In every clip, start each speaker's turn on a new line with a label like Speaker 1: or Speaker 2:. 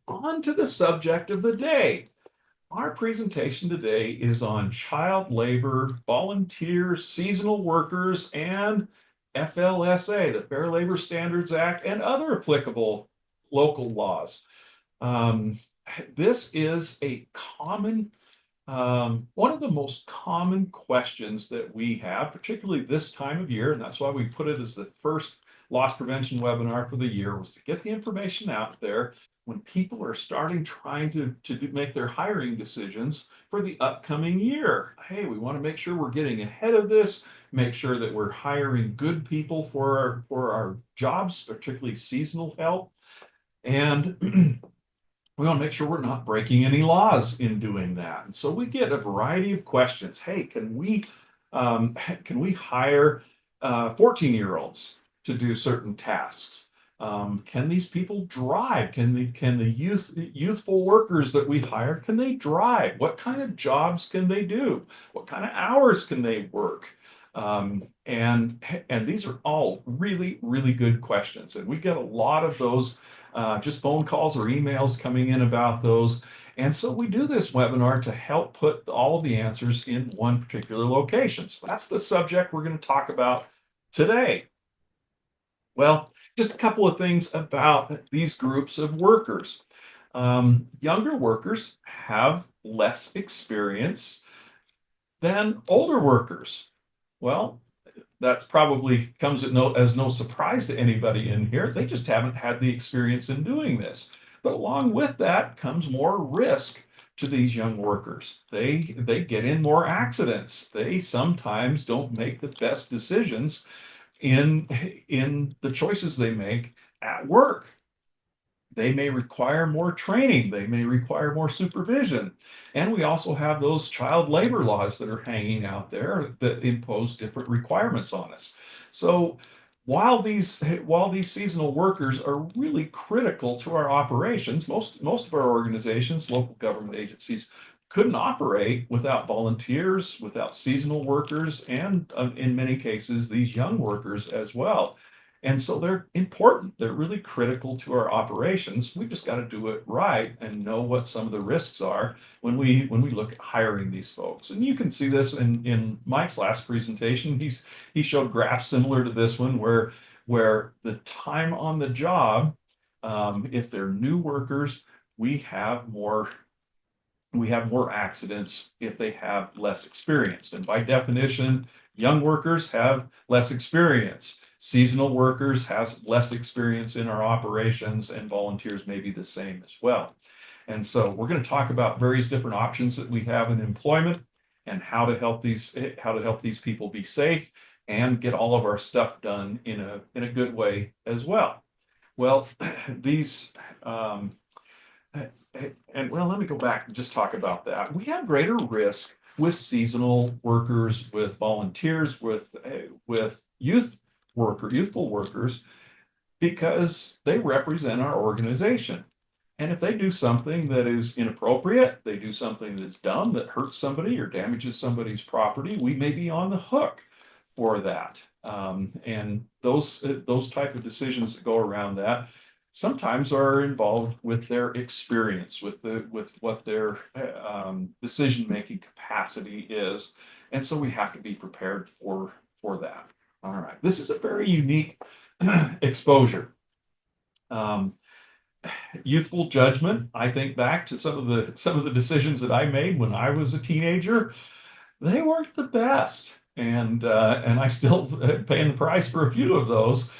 Speaker 1: On to the subject of the day. Our presentation today is on child labor, volunteers, seasonal workers, and FLSA, the Fair Labor Standards Act, and other applicable local laws. Um, this is a common, one of the most common questions that we have, particularly this time of year, and that's why we put it as the first loss prevention webinar for the year, was to get the information out there when people are starting trying to make their hiring decisions for the upcoming year. Hey, we want to make sure we're getting ahead of this, make sure that we're hiring good people for our jobs, particularly seasonal help. And we want to make sure we're not breaking any laws in doing that. And so we get a variety of questions. Hey, can we hire 14-year-olds to do certain tasks? Can these people drive? Can the youthful workers that we hire, can they drive? What kind of jobs can they do? What kind of hours can they work? And these are all really, really good questions. And we get a lot of those, just phone calls or emails coming in about those. And so we do this webinar to help put all of the answers in one particular location. So that's the subject we're going to talk about today. Well, just a couple of things about these groups of workers. Younger workers have less experience than older workers. Well, that probably comes as no surprise to anybody in here. They just haven't had the experience in doing this. But along with that comes more risk to these young workers. They get in more accidents. They sometimes don't make the best decisions in the choices they make at work. They may require more training. They may require more supervision. And we also have those child labor laws that are hanging out there that impose different requirements on us. So while these seasonal workers are really critical to our operations, most of our organizations, local government agencies, couldn't operate without volunteers, without seasonal workers, and in many cases, these young workers as well. And so they're important. They're really critical to our operations. We've just got to do it right and know what some of the risks are when we look at hiring these folks. And you can see this in Mike's last presentation. He showed graphs similar to this one where the time on the job, if they're new workers, we have more accidents if they have less experience. And by definition, young workers have less experience. Seasonal workers have less experience in our operations, and volunteers may be the same as well. And so we're going to talk about various different options that we have in employment and how to help these people be safe and get all of our stuff done in a good way as well. Well, these and well, let me go back and just talk about that. We have greater risk with seasonal workers, with volunteers, with youthful workers, because they represent our organization. And if they do something that is inappropriate, they do something that's dumb, that hurts somebody or damages somebody's property, we may be on the hook for that. And those type of decisions that go around that sometimes are involved with their experience, with what their decision-making capacity is. And so we have to be prepared for that. All right, this is a very unique exposure. Youthful judgment. I think back to some of the decisions that I made when I was a teenager. They weren't the best, and I still paying the price for a few of those,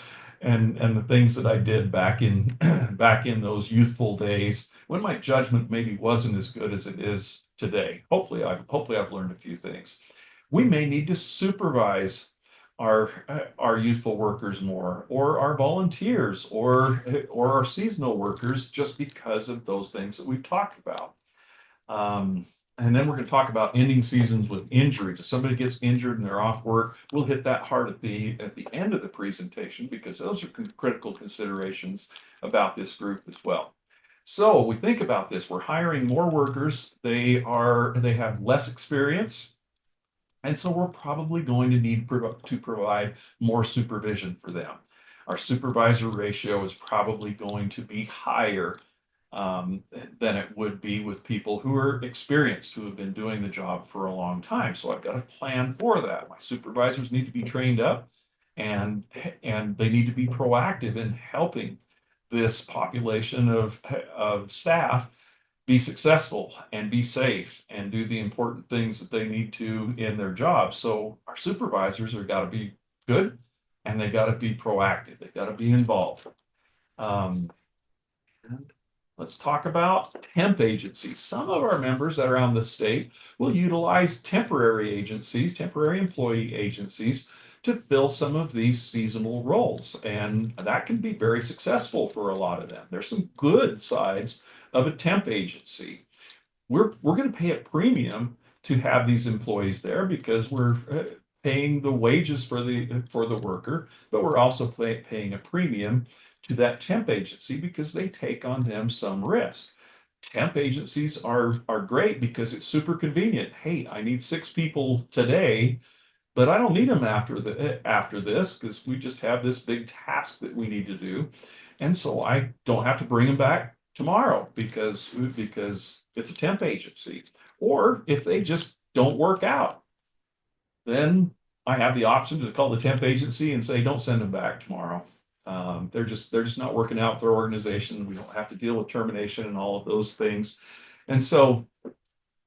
Speaker 1: and the things that I did back in back in those youthful days when my judgment maybe wasn't as good as it is today. Hopefully I've learned a few things. We may need to supervise our youthful workers more, or our volunteers, or our seasonal workers, just because of those things that we've talked about. And then we're going to talk about ending seasons with injuries. If somebody gets injured and they're off work, we'll hit that hard at the end of the presentation, because those are critical considerations about this group as well. So we think about this. We're hiring more workers. They have less experience. And so we're probably going to need to provide more supervision for them. our supervisor ratio is probably going to be higher than it would be with people who are experienced, who have been doing the job for a long time. So I've got to plan for that. My supervisors need to be trained up, and and they need to be proactive in helping this population of staff be successful and be safe and do the important things that they need to in their job. So our supervisors are got to be good, and they got to be proactive. They got to be involved. Um, Let's talk about temp agencies. Some of our members around the state will utilize temporary agencies, temporary employee agencies, to fill some of these seasonal roles. And that can be very successful for a lot of them. There's some good sides of a temp agency. We're going to pay a premium to have these employees there because we're paying the wages for the worker, but we're also paying a premium to that temp agency because they take on them some risk. Temp agencies are great because it's super convenient. Hey, I need 6 people today, but I don't need them after this because we just have this big task that we need to do, and so I don't have to bring them back tomorrow because it's a temp agency. Or if they just don't work out, then I have the option to call the temp agency and say, don't send them back tomorrow. They're just not working out with their organization. We don't have to deal with termination and all of those things. And so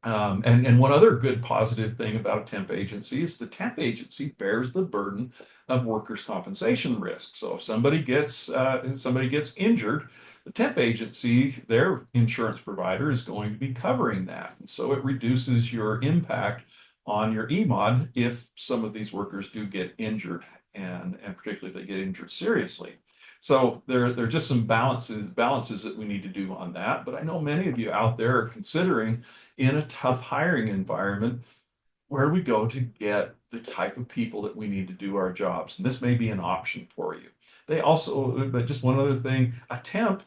Speaker 1: and one other good positive thing about a temp agency is the temp agency bears the burden of workers' compensation risk. So if somebody gets injured, the temp agency, their insurance provider, is going to be covering that. And so it reduces your impact on your EMOD if some of these workers do get injured, and particularly if they get injured seriously. So there are just some balances that we need to do on that. But I know many of you out there are considering, in a tough hiring environment, where do we go to get the type of people that we need to do our jobs? And this may be an option for you. But just one other thing, a temp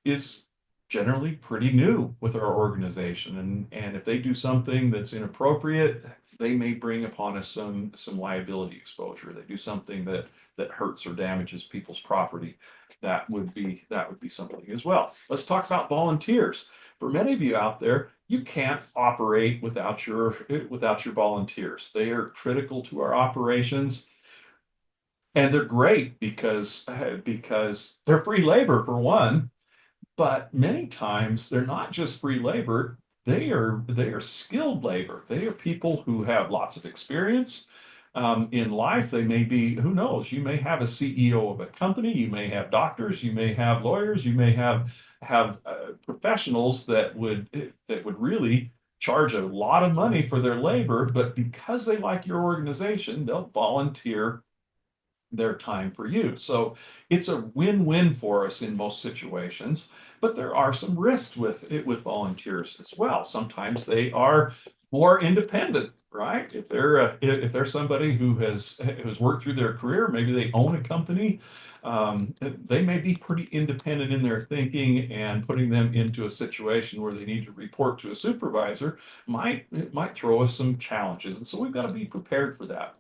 Speaker 1: is generally pretty new with our organization. And if they do something that's inappropriate, they may bring upon us some liability exposure. They do something that hurts or damages people's property. That would be something as well. Let's talk about volunteers. For many of you out there, you can't operate without your volunteers. They are critical to our operations, and they're great because they're free labor for one, but many times they're not just free labor. They are skilled labor. They are people who have lots of experience in life. They may be, who knows, you may have a CEO of a company, you may have doctors, you may have lawyers, you may have professionals that would really charge a lot of money for their labor, but because they like your organization, they'll volunteer their time for you. So it's a win-win for us in most situations, but there are some risks with volunteers as well. Sometimes they are more independent, right? If they're somebody who's worked through their career, maybe they own a company, they may be pretty independent in their thinking, and putting them into a situation where they need to report to a supervisor might throw us some challenges. And so we've got to be prepared for that.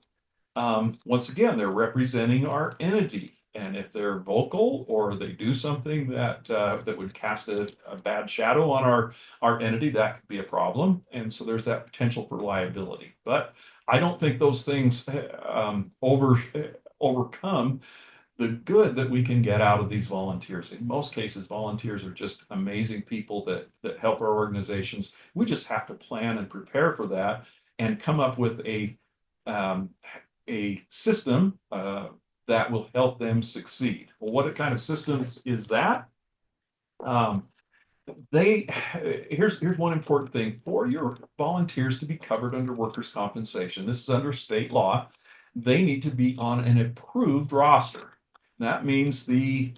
Speaker 1: Once again, they're representing our entity. And if they're vocal or they do something that would cast a bad shadow on our entity, that could be a problem. And so there's that potential for liability. But I don't think those things overcome the good that we can get out of these volunteers. In most cases, volunteers are just amazing people that help our organizations. We just have to plan and prepare for that and come up with um, a system that will help them succeed. Well, what kind of system is that? Um, they here's one important thing for your volunteers to be covered under workers' compensation. This is under state law. They need to be on an approved roster. That means the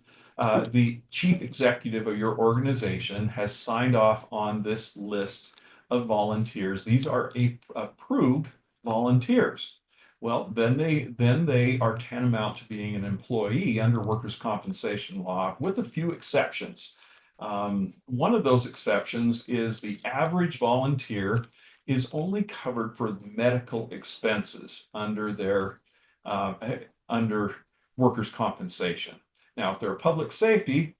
Speaker 1: chief executive of your organization has signed off on this list of volunteers. These are approved volunteers. Well, then they are tantamount to being an employee under workers' compensation law, with a few exceptions. One of those exceptions is the average volunteer is only covered for medical expenses under their under workers' compensation. Now, if they're a public safety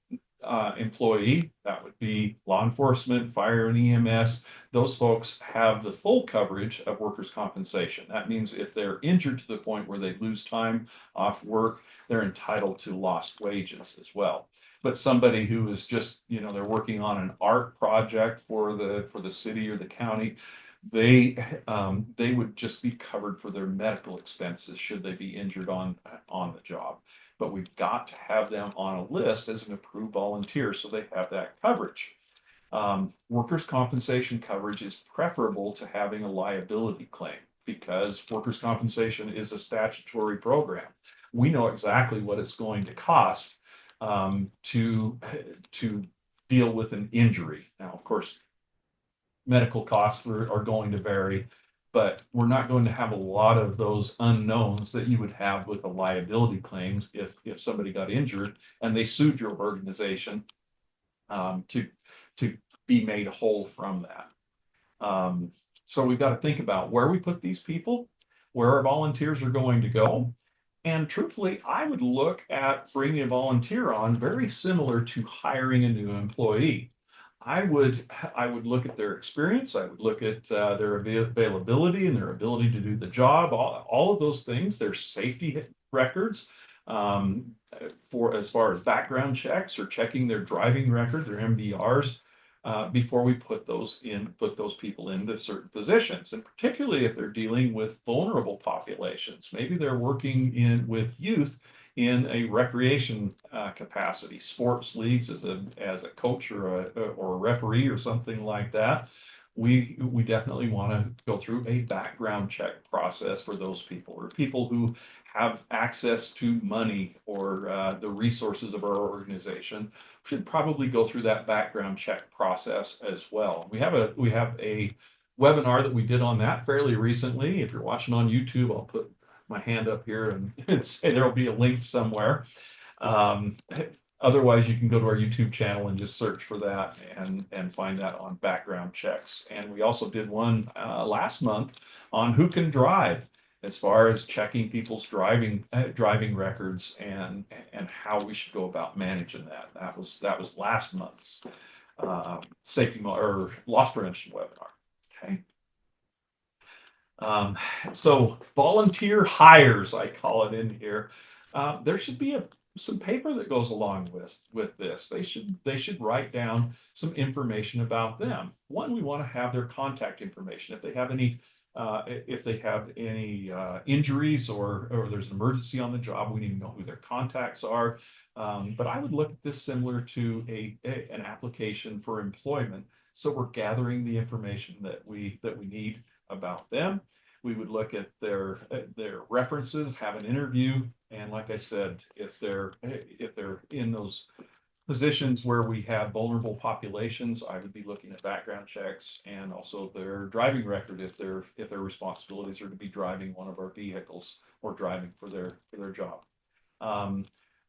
Speaker 1: employee, that would be law enforcement, fire and EMS. Those folks have the full coverage of workers' compensation. That means if they're injured to the point where they lose time off work, they're entitled to lost wages as well. But somebody who is just, they're working on an art project for the city or the county, they would just be covered for their medical expenses should they be injured on the job. But we've got to have them on a list as an approved volunteer so they have that coverage. Workers' compensation coverage is preferable to having a liability claim because workers' compensation is a statutory program. We know exactly what it's going to cost to deal with an injury. Now, of course, medical costs are going to vary, but we're not going to have a lot of those unknowns that you would have with the liability claims if somebody got injured and they sued your organization to be made whole from that. So we've got to think about where we put these people, where our volunteers are going to go. And truthfully, I would look at bringing a volunteer on very similar to hiring a new employee. I would look at their experience. I would look at their availability and their ability to do the job. All of those things, their safety records, for as far as background checks or checking their driving records, their MVRs, before we put those people into certain positions, and particularly if they're dealing with vulnerable populations. Maybe they're working with youth in a recreation capacity, sports leagues as a coach or a referee or something like that. We definitely want to go through a background check process for those people, or people who have access to money or the resources of our organization should probably go through that background check process as well. We have a webinar that we did on that fairly recently. If you're watching on YouTube, I'll put my hand up here and say there'll be a link somewhere. Otherwise, you can go to our YouTube channel and just search for that and find that on background checks. And we also did one last month on who can drive, as far as checking people's driving records and how we should go about managing that. That was last month's safety or loss prevention webinar. Okay. So volunteer hires, I call it in here. There should be some paper that goes along with this. They should write down some information about them. One, we want to have their contact information. If they have any injuries or there's an emergency on the job, we need to know who their contacts are. But I would look at this similar to an application for employment. So we're gathering the information that we need about them. We would look at their references, have an interview, and like I said, if they're in those positions where we have vulnerable populations, I would be looking at background checks and also their driving record if their responsibilities are to be driving one of our vehicles or driving for their job.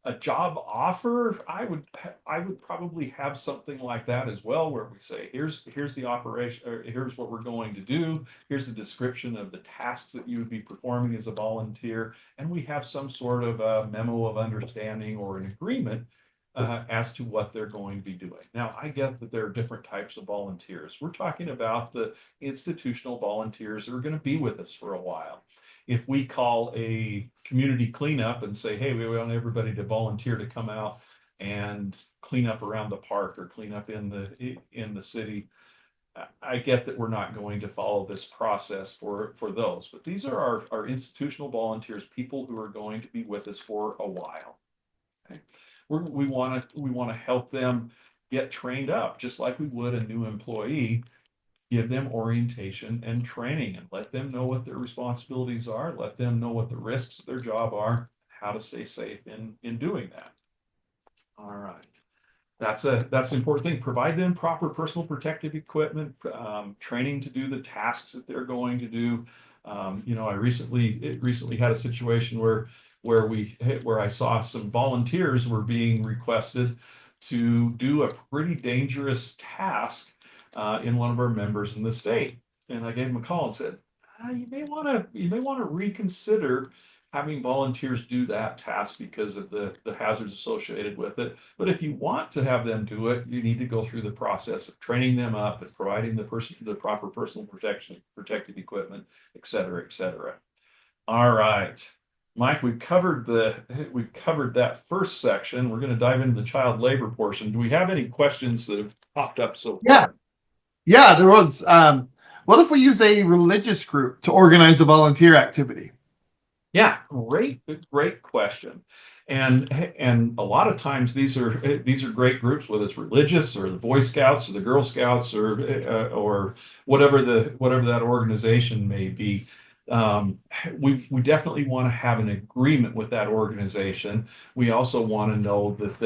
Speaker 1: A job offer, I would probably have something like that as well, where we say, here's the operation, or here's what we're going to do, here's the description of the tasks that you would be performing as a volunteer, and we have some sort of a memo of understanding or an agreement as to what they're going to be doing. Now, I get that there are different types of volunteers. We're talking about the institutional volunteers that are going to be with us for a while. If we call a community cleanup and say, hey, we want everybody to volunteer to come out and clean up around the park or clean up in the city, I get that we're not going to follow this process for those, but these are our institutional volunteers, people who are going to be with us for a while. Okay? We want to help them get trained up, just like we would a new employee. Give them orientation and training and let them know what their responsibilities are, let them know what the risks of their job are, how to stay safe in doing that. All right. That's an important thing. Provide them proper personal protective equipment, training to do the tasks that they're going to do. I recently had a situation where I saw some volunteers were being requested to do a pretty dangerous task in one of our members in the state. And I gave him a call and said, you may want to reconsider having volunteers do that task because of the hazards associated with it. But if you want to have them do it, you need to go through the process of training them up and providing the person the proper personal protection, protective equipment, et cetera, et cetera. All right. Mike, we've covered that first section. We're going to dive into the child labor portion. Do we have any questions that have popped up so
Speaker 2: Yeah,
Speaker 1: far?
Speaker 2: yeah, there was. What if we use a religious group to organize a volunteer activity?
Speaker 1: Yeah, great question. And a lot of times these are great groups, whether it's religious or the Boy Scouts or the Girl Scouts or whatever that organization may be. We definitely want to have an agreement with that organization. We also want to know that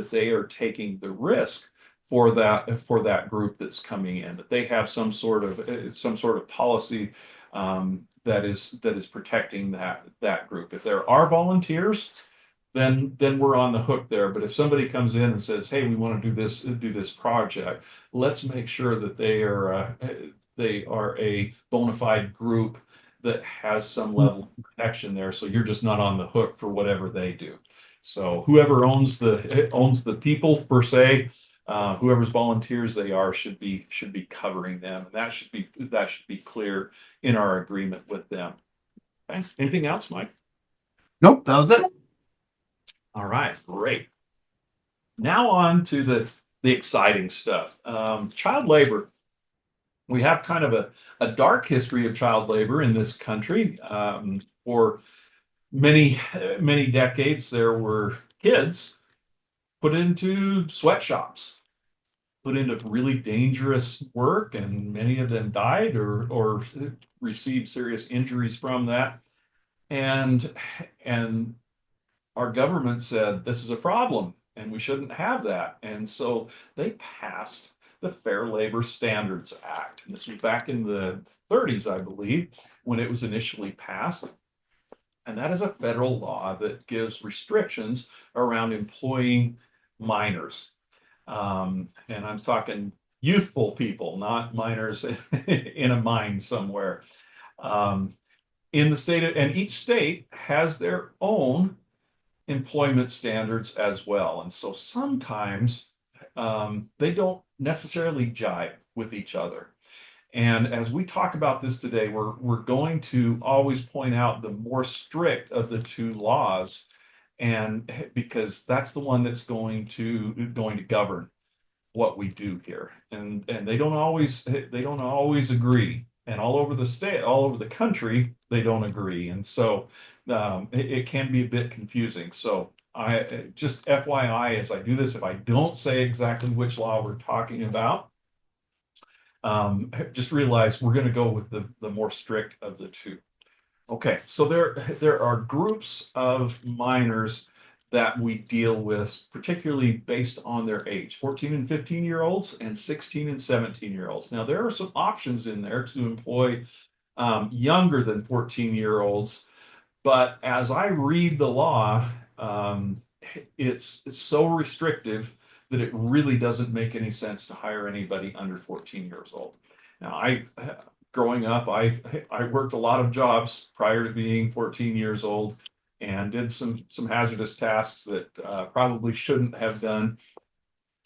Speaker 1: they are taking the risk for that group that's coming in, that they have some sort of policy that is protecting that group. If there are volunteers, then we're on the hook there. But if somebody comes in and says, "Hey, we want to do this project," let's make sure that they are a bona fide group that has some level of protection there. So you're just not on the hook for whatever they do. So whoever owns the people per se, whoever's volunteers they are should be covering them, and that should be clear in our agreement with them. Okay. Anything else, Mike?
Speaker 2: Nope, that was it.
Speaker 1: All right, great. Now on to the exciting stuff. Child labor. We have kind of a dark history of child labor in this country. For many decades, there were kids put into sweatshops, put into really dangerous work, and many of them died or received serious injuries from that. And and our government said this is a problem and we shouldn't have that. And so they passed the Fair Labor Standards Act. And this was back in the 30s, I believe, when it was initially passed. And that is a federal law that gives restrictions around employing minors. And I'm talking youthful people, not minors in a mine somewhere. Um, in the state of, and each state has their own employment standards as well. And so sometimes they don't necessarily jive with each other. And as we talk about this today, we're going to always point out the more strict of the two laws, and because that's the one that's going to govern what we do here. And they don't always agree. And all over the state, all over the country, they don't agree. And so it can be a bit confusing. So I just FYI, as I do this, if I don't say exactly which law we're talking about, just realize we're going to go with the more strict of the two. Okay, so there are groups of minors that we deal with, particularly based on their age, 14 and 15-year-olds and 16 and 17-year-olds. Now, there are some options in there to employ younger than 14-year-olds, but as I read the law, it's so restrictive that it really doesn't make any sense to hire anybody under 14 years old. Now, growing up, I worked a lot of jobs prior to being 14 years old and did some hazardous tasks that probably shouldn't have done.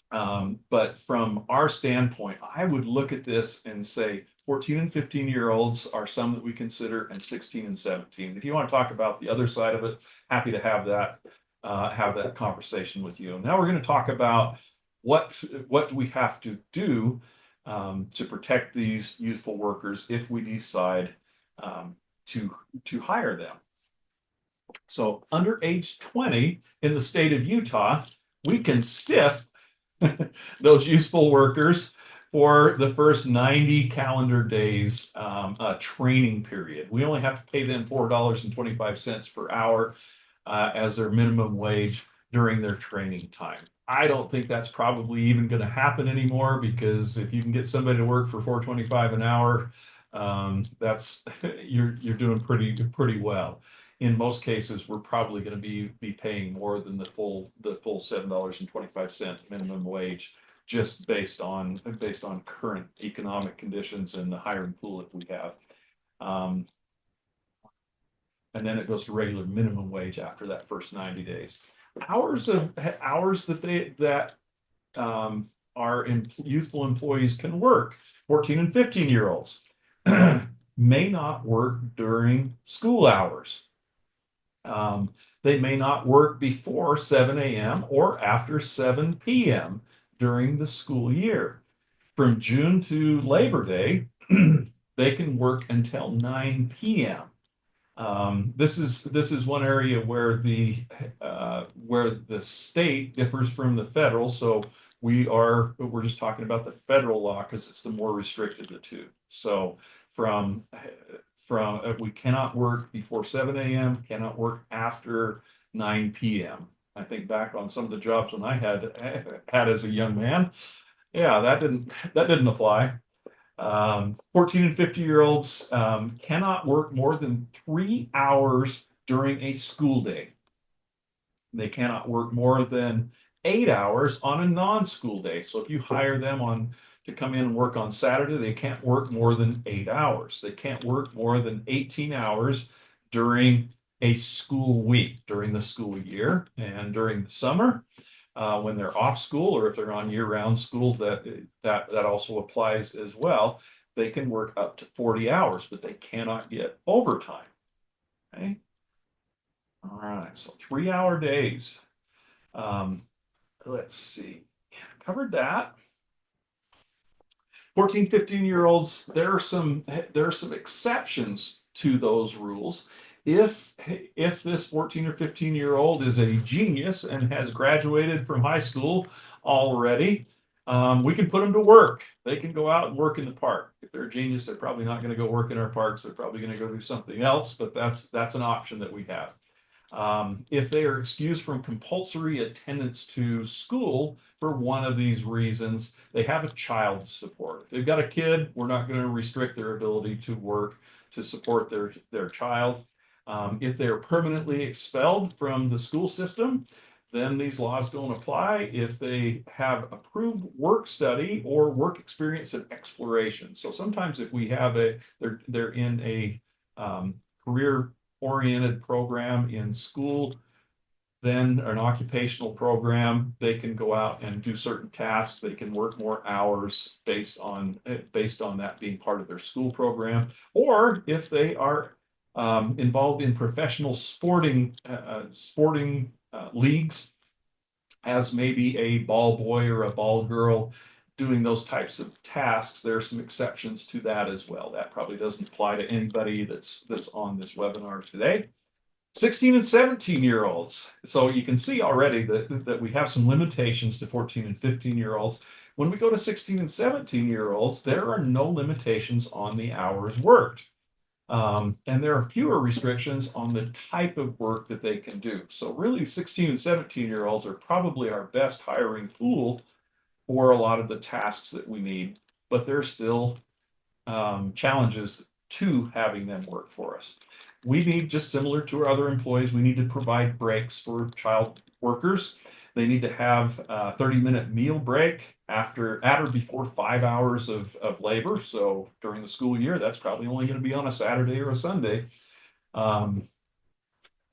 Speaker 1: But from our standpoint, I would look at this and say 14 and 15-year-olds are some that we consider, and 16 and 17. If you want to talk about the other side of it, happy to have that conversation with you. Now we're going to talk about what do we have to do to protect these youthful workers if we decide to hire them. So under age 20 in the state of Utah, we can stiff those useful workers for the first 90 calendar days training period. We only have to pay them $4.25 per hour as their minimum wage during their training time. I don't think that's probably even going to happen anymore, because if you can get somebody to work for $4.25 an hour, that's you're doing pretty well. In most cases, we're probably going to be paying more than the full $7.25 minimum wage, just based on current economic conditions and the hiring pool that we have. and then it goes to regular minimum wage after that first 90 days. Hours that our youthful employees can work. 14 and 15-year olds may not work during school hours. They may not work before 7 a.m. or after 7 p.m. during the school year. From June to Labor Day, they can work until 9 p.m. This is one area where the state differs from the federal. So we're just talking about the federal law because it's the more restricted of the two. So from we cannot work before 7 a.m., cannot work after 9 p.m. I think back on some of the jobs when I had as a young man. Yeah, that didn't apply. 14 and 50-year-olds cannot work more than 3 hours during a school day. They cannot work more than 8 hours on a non-school day. So if you hire them to come in and work on Saturday, they can't work more than 8 hours. They can't work more than 18 hours during a school week, during the school year, and during the summer. When they're off school, or if they're on year-round school, that also applies as well. They can work up to 40 hours, but they cannot get overtime. Okay. All right. So 3 hour days. Let's see. Covered that. 14, 15-year-olds, there are some exceptions to those rules. If this 14 or 15-year-old is a genius and has graduated from high school already, we can put them to work. They can go out and work in the park. If they're a genius, they're probably not going to go work in our parks. They're probably going to go do something else, but that's an option that we have. If they are excused from compulsory attendance to school for one of these reasons, they have a child to support. If they've got a kid, we're not going to restrict their ability to work to support their child. If they're permanently expelled from the school system, then these laws don't apply if they have approved work study or work experience and exploration. So sometimes if we have they're in a career oriented program in school, then an occupational program, they can go out and do certain tasks. They can work more hours based on that being part of their school program. Or if they are involved in professional sporting leagues, as maybe a ball boy or a ball girl doing those types of tasks, there are some exceptions to that as well. That probably doesn't apply to anybody that's on this webinar today. 16 and 17-year-olds. So you can see already that we have some limitations to 14 and 15-year-olds. When we go to 16 and 17-year-olds, there are no limitations on the hours worked. And there are fewer restrictions on the type of work that they can do. So really 16 and 17-year-olds are probably our best hiring pool for a lot of the tasks that we need, but there's still challenges to having them work for us. We need, just similar to our other employees, we need to provide breaks for child workers. They need to have a 30-minute meal break at or before 5 hours of labor. So during the school year, that's probably only going to be on a Saturday or a Sunday.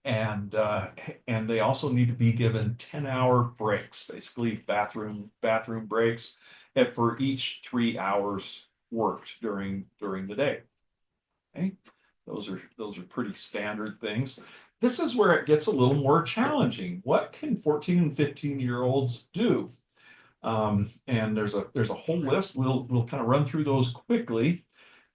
Speaker 1: And they also need to be given 10-hour breaks, basically bathroom breaks, for each 3 hours worked during the day. Okay, those are pretty standard things. This is where it gets a little more challenging. What can 14 and 15-year-olds do? And there's a whole list. We'll kind of run through those quickly.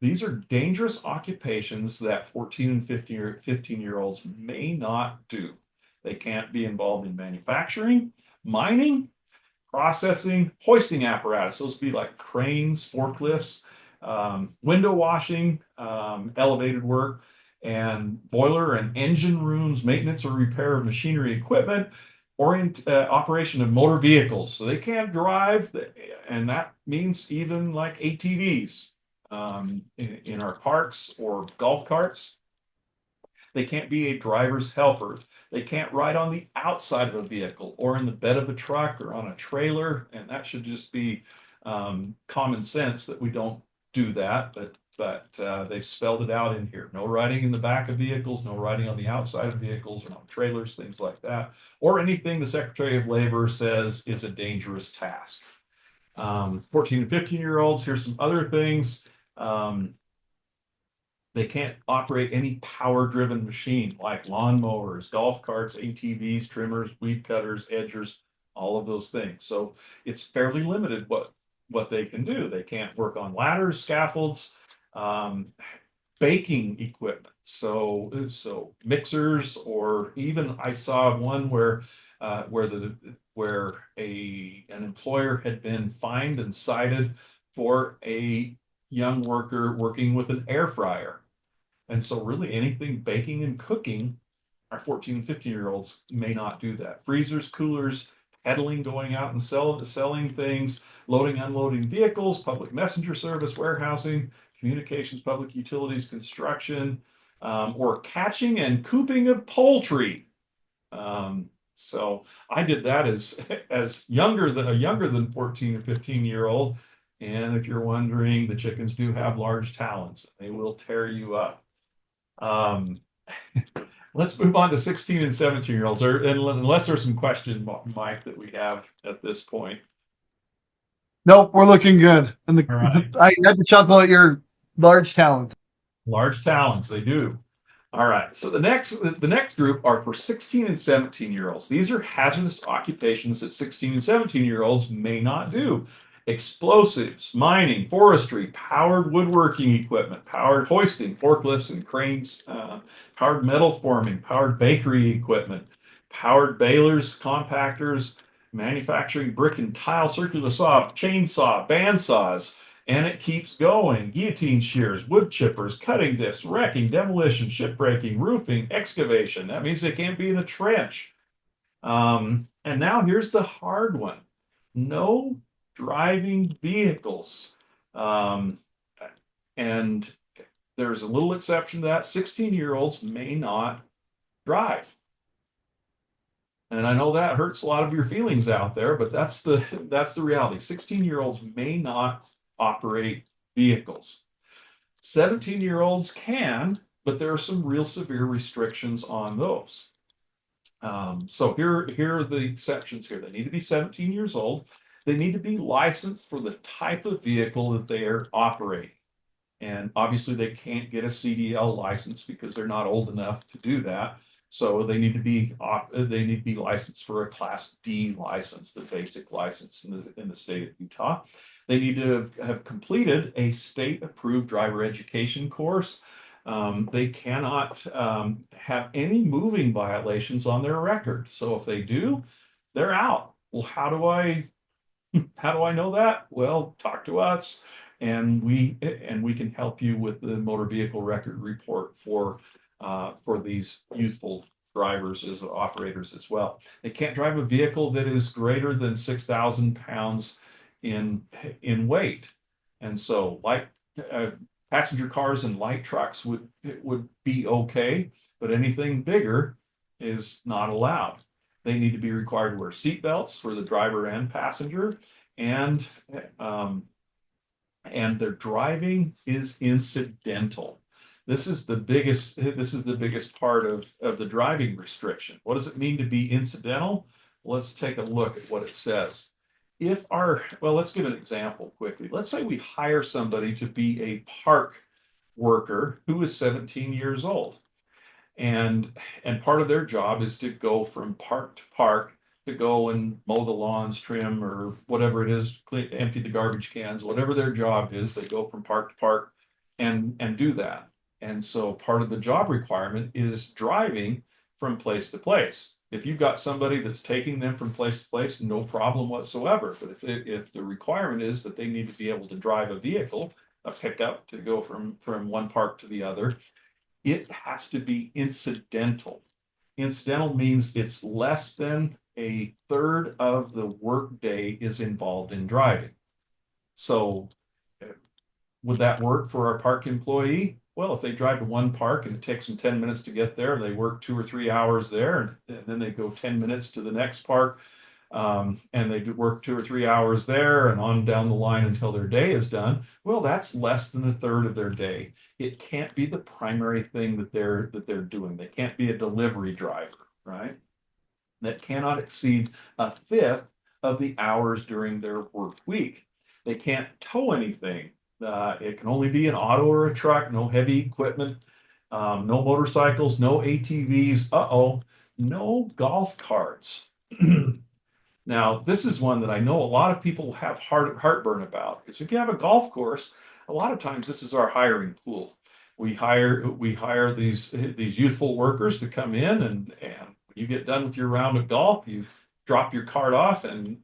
Speaker 1: These are dangerous occupations that 14 and 15-year-olds may not do. They can't be involved in manufacturing, mining, processing, hoisting apparatus. Those would be like cranes, forklifts, window washing, elevated work, and boiler and engine rooms, maintenance or repair of machinery equipment, operation of motor vehicles. So they can't drive, and that means even like ATVs. In our parks or golf carts. They can't be a driver's helper. They can't ride on the outside of a vehicle or in the bed of a truck or on a trailer. And that should just be common sense that we don't do that. But but they've spelled it out in here. No riding in the back of vehicles, no riding on the outside of vehicles or on trailers, things like that, or anything the Secretary of Labor says is a dangerous task. 14 and 15-year-olds, here's some other things. They can't operate any power-driven machine like lawnmowers, golf carts, ATVs, trimmers, weed cutters, edgers, all of those things. So it's fairly limited what they can do. They can't work on ladders, scaffolds, um, baking equipment. So mixers, or even I saw one where an employer had been fined and cited for a young worker working with an air fryer. And so really anything baking and cooking, our 14 and 15-year-olds may not do that. Freezers, coolers, peddling, going out and selling things, loading, unloading vehicles, public messenger service, warehousing, communications, public utilities, construction, or catching and cooping of poultry. So I did that as younger than 14 or 15-year-old. And if you're wondering, the chickens do have large talons. They will tear you up. Um, let's move on to 16 and 17-year-olds, unless there's some question, Mike, that we have at this point.
Speaker 2: Nope, we're looking good. And
Speaker 1: All right.
Speaker 2: I had to chuckle at your large talent.
Speaker 1: Large talons, they do. All right. So the next group are for 16 and 17-year-olds. These are hazardous occupations that 16 and 17-year-olds may not do. Explosives, mining, forestry, powered woodworking equipment, powered hoisting, forklifts and cranes, powered metal forming, powered bakery equipment, powered balers, compactors, manufacturing brick and tile, circular saw, chainsaw, bandsaws, and it keeps going. Guillotine shears, wood chippers, cutting discs, wrecking, demolition, shipbreaking, roofing, excavation. That means they can't be in a trench. And now here's the hard one. No driving vehicles. And there's a little exception to that. 16-year-olds may not drive. And I know that hurts a lot of your feelings out there, but that's the reality. 16-year-olds may not operate vehicles. 17-year-olds can, but there are some real severe restrictions on those. So here are the exceptions here. They need to be 17 years old. They need to be licensed for the type of vehicle that they are operating. And obviously they can't get a CDL license because they're not old enough to do that. So they need to be licensed for a Class D license, the basic license in the state of Utah. They need to have completed a state-approved driver education course. They cannot have any moving violations on their record. So if they do, they're out. Well, how do I know that? Well, talk to us, and we can help you with the motor vehicle record report for these youthful drivers as operators as well. They can't drive a vehicle that is greater than 6,000 pounds in weight, and so passenger cars and light trucks would be okay, but anything bigger is not allowed. They need to be required to wear seat belts for the driver and passenger, and their driving is incidental. This is the biggest part of the driving restriction. What does it mean to be incidental? Let's take a look at what it says. Let's give an example quickly. Let's say we hire somebody to be a park worker who is 17 years old. And part of their job is to go from park to park, to go and mow the lawns, trim, or whatever it is, empty the garbage cans, whatever their job is, they go from park to park and do that. And so part of the job requirement is driving from place to place. If you've got somebody that's taking them from place to place, no problem whatsoever. But if the requirement is that they need to be able to drive a vehicle, a pickup, to go from one park to the other, it has to be incidental. Incidental means it's less than a third of the workday is involved in driving. So would that work for our park employee? Well, if they drive to one park and it takes them 10 minutes to get there, they work 2 or 3 hours there, and then they go 10 minutes to the next park. and they do work 2 or 3 hours there and on down the line until their day is done. Well, that's less than a third of their day. It can't be the primary thing that they're doing. They can't be a delivery driver, right? That cannot exceed a fifth of the hours during their work week. They can't tow anything. It can only be an auto or a truck, no heavy equipment, no motorcycles, no ATVs. Uh-oh, no golf carts. Now, this is one that I know a lot of people have heartburn about, because if you have a golf course, a lot of times this is our hiring pool. We hire these youthful workers to come in, and when you get done with your round of golf, you drop your cart off, and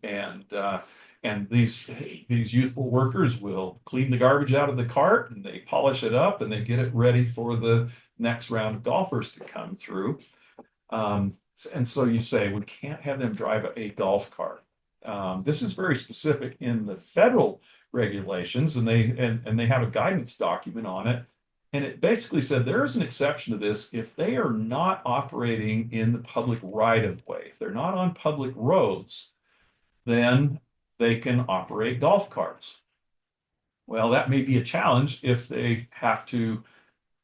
Speaker 1: these youthful workers will clean the garbage out of the cart, and they polish it up, and they get it ready for the next round of golfers to come through. And so you say we can't have them drive a golf cart. This is very specific in the federal regulations, and they have a guidance document on it. And it basically said there is an exception to this if they are not operating in the public right of way. If they're not on public roads, then they can operate golf carts. Well, that may be a challenge if they have to,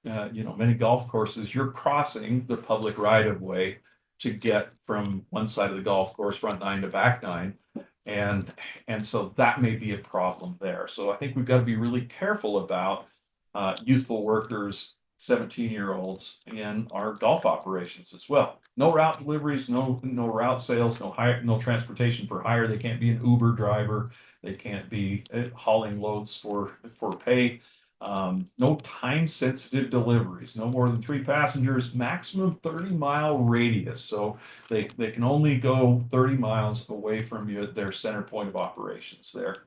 Speaker 1: many golf courses, you're crossing the public right of way to get from one side of the golf course, front nine to back nine. And so that may be a problem there. So I think we've got to be really careful about youthful workers, 17-year-olds in our golf operations as well. No route deliveries, no route sales, no transportation for hire. They can't be an Uber driver. They can't be hauling loads for pay. No time sensitive deliveries, no more than 3 passengers, maximum 30-mile radius. So they can only go 30 miles away from you at their center point of operations there.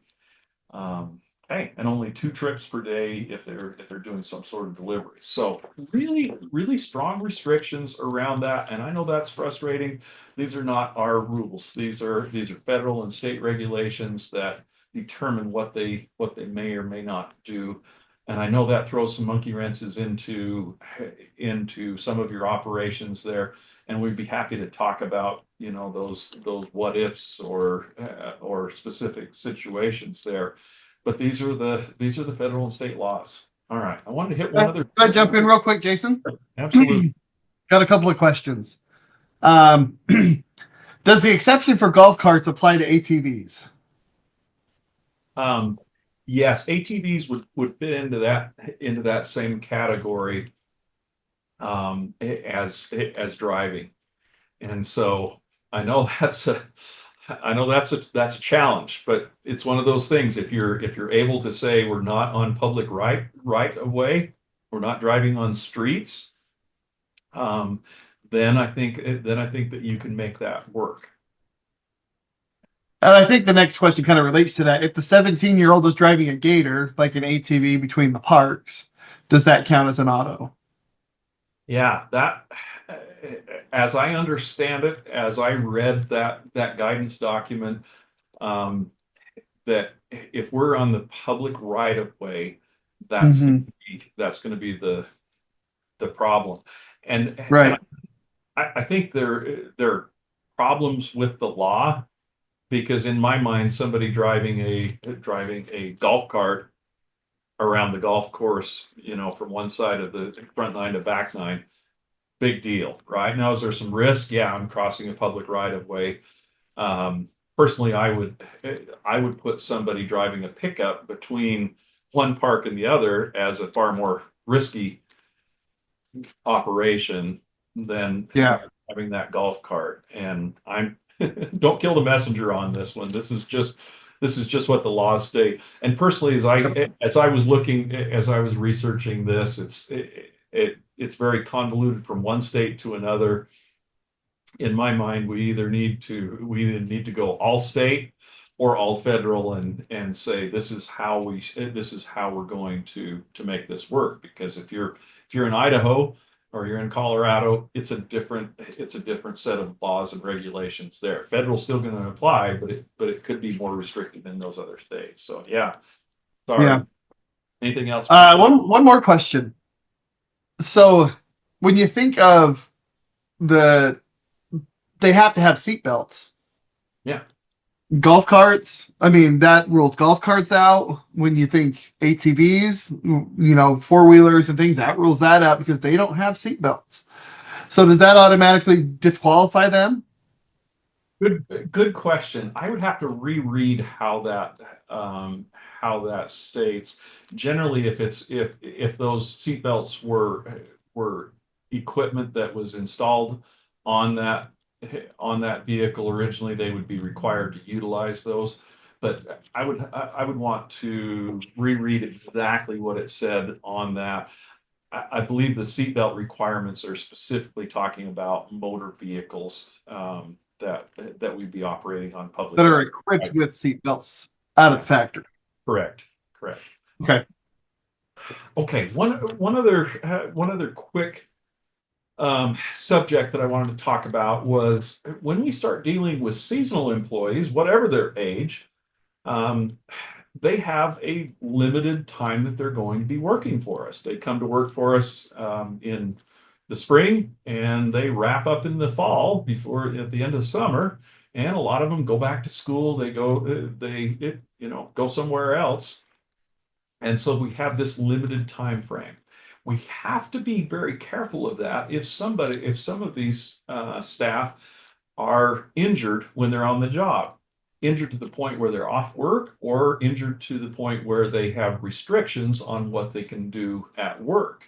Speaker 1: Okay, and only 2 trips per day if they're doing some sort of delivery. So really, really strong restrictions around that. And I know that's frustrating. These are not our rules. These are federal and state regulations that determine what they may or may not do. And I know that throws some monkey wrenches into some of your operations there. And we'd be happy to talk about, those what ifs or specific situations there. But these are the federal and state laws. All right. I wanted to hit one other.
Speaker 2: Can I jump in real quick, Jason?
Speaker 1: Absolutely.
Speaker 2: Got a couple of questions. Does the exception for golf carts apply to ATVs?
Speaker 1: Yes, ATVs would fit into that same category as driving. And so I know that's a challenge, but it's one of those things. If you're able to say we're not on public right of way, we're not driving on streets, then I think that you can make that work.
Speaker 2: And I think the next question kind of relates to that. If the 17-year-old is driving a Gator, like an ATV between the parks, does that count as an auto?
Speaker 1: Yeah, that, as I understand it, as I read that guidance document, that if we're on the public right of way, that's going to be the problem. And
Speaker 2: Right.
Speaker 1: I think there are problems with the law, because in my mind, somebody driving a golf cart around the golf course, from one side of the front nine to back nine, big deal, right? Now, is there some risk? Yeah, I'm crossing a public right of way. Personally, I would put somebody driving a pickup between one park and the other as a far more risky operation than having that golf cart. And I'm don't kill the messenger on this one. This is just what the laws state. And personally, as I was researching this, it's very convoluted from one state to another. In my mind, we either need to go all state or all federal and say this is how we're going to make this work. Because if you're in Idaho or you're in Colorado, it's a different set of laws and regulations there. Federal's still going to apply, but it could be more restrictive in those other states. So yeah. Sorry.
Speaker 2: Yeah.
Speaker 1: Anything else?
Speaker 2: One more question. So when you think of they have to have seatbelts.
Speaker 1: Yeah.
Speaker 2: Golf carts, I mean, that rules golf carts out. When you think ATVs, four wheelers and things, that rules that out because they don't have seat belts. So does that automatically disqualify them?
Speaker 1: Good question. I would have to reread how that states. Generally, if those seatbelts were equipment that was installed on that on that vehicle originally, they would be required to utilize those. But I would want to reread exactly what it said on that. I believe the seatbelt requirements are specifically talking about motor vehicles that we'd be operating on public
Speaker 2: That are
Speaker 1: road.
Speaker 2: equipped with seat belts out of
Speaker 1: Yeah,
Speaker 2: the factory.
Speaker 1: correct, correct.
Speaker 2: Okay.
Speaker 1: Okay, one other quick subject that I wanted to talk about was when we start dealing with seasonal employees, whatever their age, um, they have a limited time that they're going to be working for us. They come to work for us in the spring and they wrap up in the fall before at the end of summer. And a lot of them go back to school. Go somewhere else. And so we have this limited time frame. We have to be very careful of that. If some of these staff are injured when they're on the job, injured to the point where they're off work, or injured to the point where they have restrictions on what they can do at work.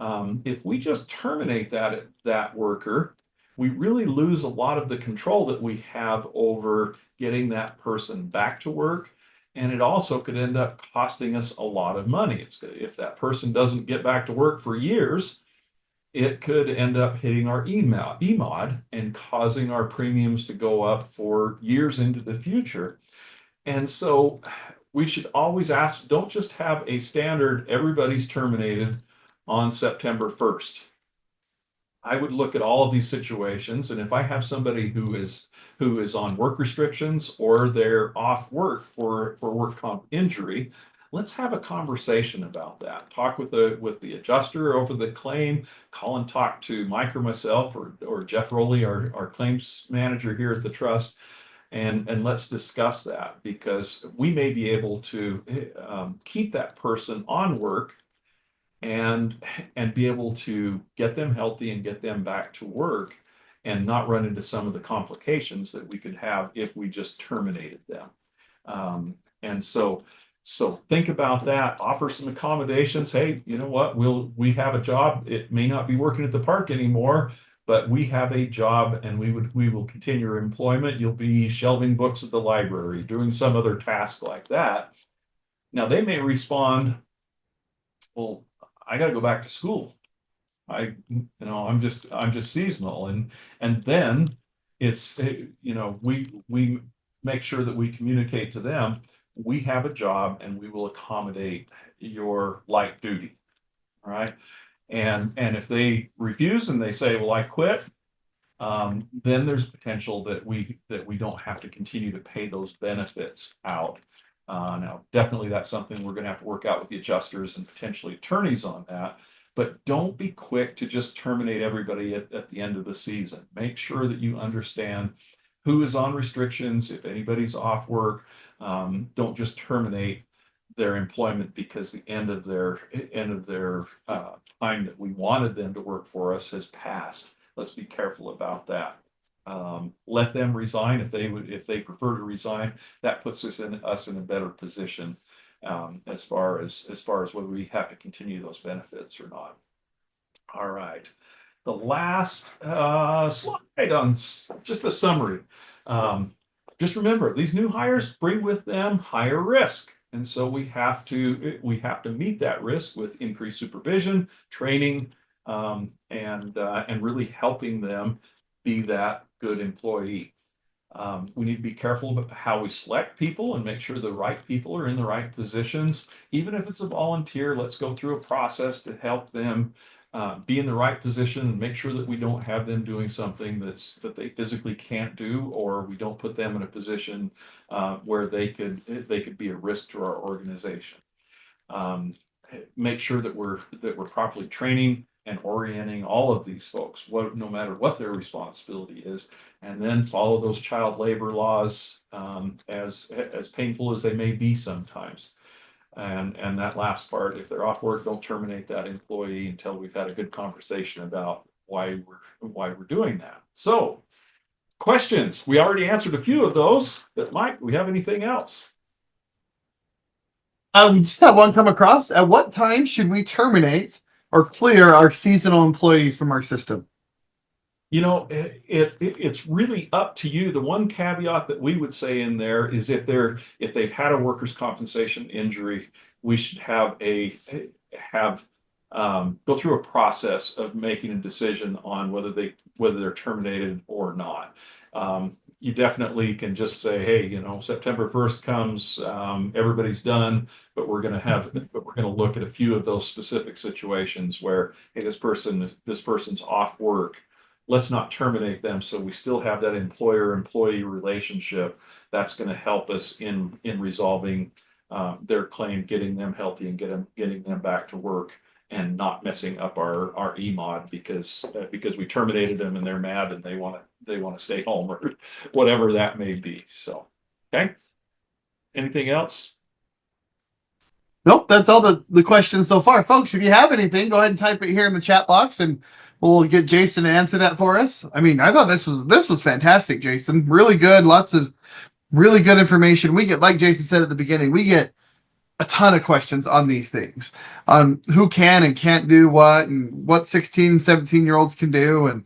Speaker 1: If we just terminate that worker, we really lose a lot of the control that we have over getting that person back to work. And it also could end up costing us a lot of money. If that person doesn't get back to work for years, it could end up hitting our EMOD and causing our premiums to go up for years into the future. And so we should always ask, don't just have a standard, everybody's terminated on September 1st. I would look at all of these situations, and if I have somebody who is on work restrictions or they're off work for work comp injury, let's have a conversation about that. Talk with the adjuster over the claim. Call and talk to Mike or myself or Jeff Rowley, our claims manager here at the trust, and let's discuss that because we may be able to keep that person on work and be able to get them healthy and get them back to work and not run into some of the complications that we could have if we just terminated them. And so think about that, offer some accommodations. Hey, you know what? We have a job. It may not be working at the park anymore, but we have a job and we will continue your employment. You'll be shelving books at the library, doing some other task like that. Now they may respond, well, I got to go back to school. I'm just seasonal, and then we make sure that we communicate to them. We have a job, and we will accommodate your light duty. All right, and if they refuse and they say, "Well, I quit," then there's potential that we don't have to continue to pay those benefits out. Now, definitely that's something we're going to have to work out with the adjusters and potentially attorneys on that. But don't be quick to just terminate everybody at the end of the season. Make sure that you understand who is on restrictions. If anybody's off work, don't just terminate their employment because the end of their time that we wanted them to work for us has passed. Let's be careful about that. Let them resign if they prefer to resign. That puts us in a better position as far as whether we have to continue those benefits or not. All right. The last slide on just a summary. Um, just remember, these new hires bring with them higher risk. And so we have to meet that risk with increased supervision, training, and really helping them be that good employee. We need to be careful about how we select people and make sure the right people are in the right positions. Even if it's a volunteer, let's go through a process to help them be in the right position and make sure that we don't have them doing something that they physically can't do, or we don't put them in a position where they could be a risk to our organization. Um, Make sure that we're properly training and orienting all of these folks, no matter what their responsibility is, and then follow those child labor laws, as painful as they may be sometimes. And that last part, if they're off work, don't terminate that employee until we've had a good conversation about why we're doing that. So, questions. We already answered a few of those, but Mike, do we have anything else?
Speaker 2: We just have one come across. At what time should we terminate or clear our seasonal employees from our system?
Speaker 1: It's really up to you. The one caveat that we would say in there is if they've had a workers' compensation injury, we should have go through a process of making a decision on whether they're terminated or not. You definitely can just say, hey, September 1st comes, everybody's done, but we're going to look at a few of those specific situations where, hey, this person's off work. Let's not terminate them, so we still have that employer-employee relationship. That's going to help us in resolving their claim, getting them healthy, and getting them back to work, and not messing up our EMOD because we terminated them and they're mad and they want to stay home or whatever that may be. So, okay. Anything else?
Speaker 2: Nope, that's all the questions so far. Folks, if you have anything, go ahead and type it here in the chat box and we'll get Jason to answer that for us. I mean, I thought this was fantastic, Jason. Really good, lots of really good information. We get, like Jason said at the beginning, we get a ton of questions on these things, on who can and can't do what, and what 16 and 17-year-olds can do. And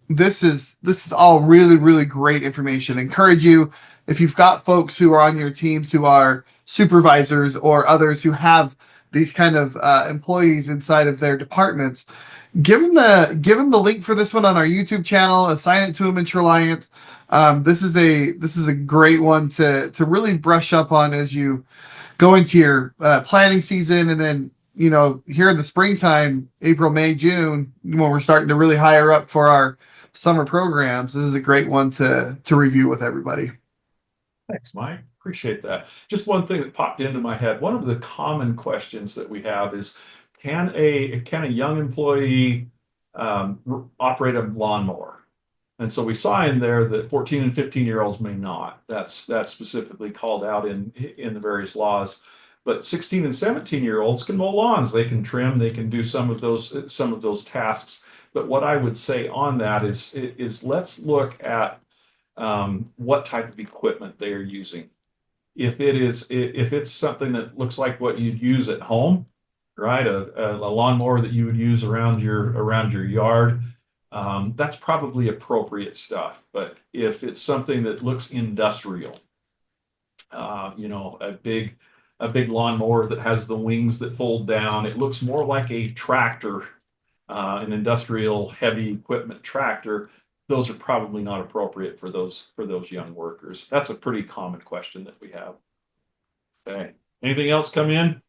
Speaker 2: this is all really, really great information. Encourage you, if you've got folks who are on your teams who are supervisors or others who have these kind of employees inside of their departments, give them the link for this one on our YouTube channel. Assign it to them in Treliant. This is a great one to really brush up on as you go into your planning season, and then here in the springtime, April, May, June, when we're starting to really hire up for our summer programs. This is a great one to review with everybody.
Speaker 1: Thanks, Mike. Appreciate that. Just one thing that popped into my head. One of the common questions that we have is, can a young employee operate a lawnmower? And so we saw in there that 14 and 15-year-olds may not. That's specifically called out in the various laws. But 16 and 17-year-olds can mow lawns. They can trim. They can do some of those tasks. But what I would say on that is let's look at what type of equipment they are using. If it's something that looks like what you'd use at home, right? A lawnmower that you would use around your yard. That's probably appropriate stuff. But if it's something that looks industrial, a big lawnmower that has the wings that fold down, it looks more like a tractor, an industrial heavy equipment tractor. Those are probably not appropriate for those young workers. That's a pretty common question that we have. Okay. Anything else come in?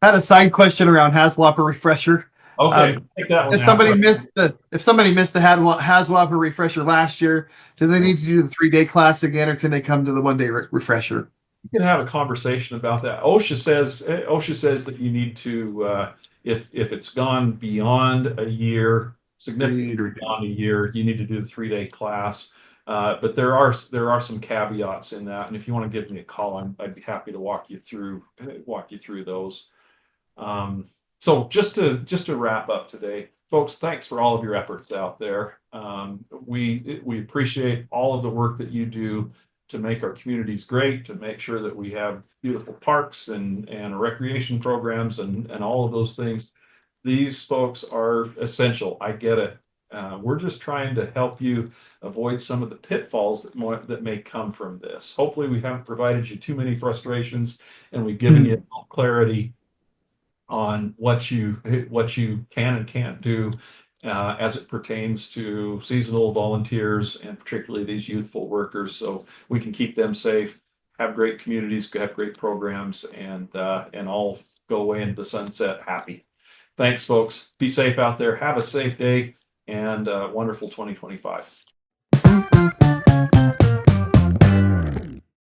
Speaker 2: I had a side question around HasWAPer refresher.
Speaker 1: Okay, take that one
Speaker 2: If
Speaker 1: out.
Speaker 2: somebody missed the HasWAPer refresher last year, do they need to do the 3-day class again, or can they come to the 1-day refresher?
Speaker 1: You can have a conversation about that. OSHA says that you need to, if it's gone beyond a year, significantly beyond a year, you need to do the 3-day class. But there are some caveats in that, and if you want to give me a call, I'd be happy to walk you through those. So just to wrap up today, folks, thanks for all of your efforts out there. We appreciate all of the work that you do to make our communities great, to make sure that we have beautiful parks and recreation programs and all of those things. These folks are essential. I get it. We're just trying to help you avoid some of the pitfalls that may come from this. Hopefully, we haven't provided you too many frustrations, and we've given you clarity on what you can and can't do as it pertains to seasonal volunteers and particularly these youthful workers, so we can keep them safe, have great communities, have great programs, and all go away into the sunset happy. Thanks, folks. Be safe out there. Have a safe day and wonderful 2025.